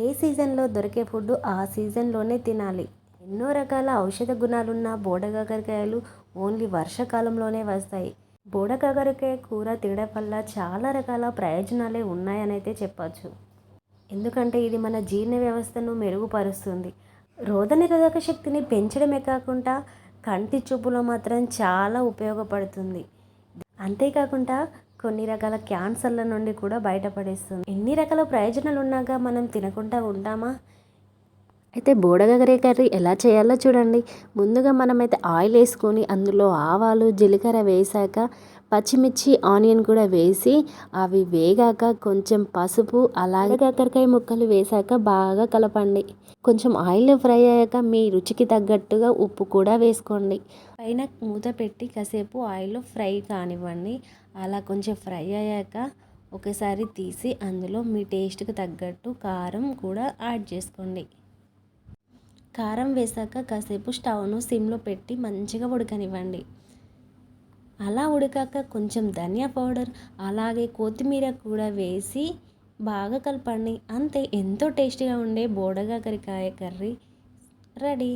ఏ సీజన్లో దొరికే ఫుడ్ ఆ సీజన్లోనే తినాలి. ఎన్నో రకాల ఔషధ గుణాలున్న బోడకాకరకాయలు ఓన్లీ వర్షాకాలంలోనే వస్తాయి. బోడకాకరకాయ కూర తినడం వల్ల చాలా రకాల ప్రయోజనాలే ఉన్నాయనైతే చెప్పచ్చు. ఎందుకంటే ఇది మన జీర్ణ వ్యవస్థను మెరుగుపరుస్తుంది. రోగనిరోధక శక్తిని పెంచడమే కాకుండా కంటి చూపులో మాత్రం చాలా ఉపయోగపడుతుంది. అంతేకాకుండా కొన్ని రకాల క్యాన్సర్ల నుండి కూడా బయటపడేస్తుంది. ఎన్ని రకాల ప్రయోజనాలు ఉన్నాక మనం తినకుండా ఉంటామా? అయితే బోడకాకర కర్రీ ఎలా చేయాలో చూడండి. ముందుగా మనమైతే ఆయిల్ వేసుకొని అందులో ఆవాలు జీలకర్ర వేసాక పచ్చిమిర్చి ఆనియన్ కూడా వేసి అవి వేగాక కొంచెం పసుపు అలాగే కాకరకాయ ముక్కలు వేసాక బాగా కలపండి. కొంచెం ఆయిల్ ఫ్రై అయ్యాక మీ రుచికి తగ్గట్టుగా ఉప్పు కూడా వేసుకోండి. పైన మూత పెట్టి కాసేపు ఆయిల్లో ఫ్రై కానివ్వండి. అలా కొంచెం ఫ్రై అయ్యాక ఒకసారి తీసి అందులో మీ టేస్ట్కి తగ్గట్టు కారం కూడా యాడ్ చేసుకోండి. కారం వేసాక కాసేపు స్టవ్ను సిమ్లో పెట్టి మంచిగా ఉడకనివ్వండి. అలా ఉడికాక కొంచెం ధనియా పౌడర్ అలాగే కొత్తిమీర కూడా వేసి బాగా కలపండి. అంతే, ఎంతో టేస్టీగా ఉండే బోడకాకరకాయ కర్రీ రెడీ.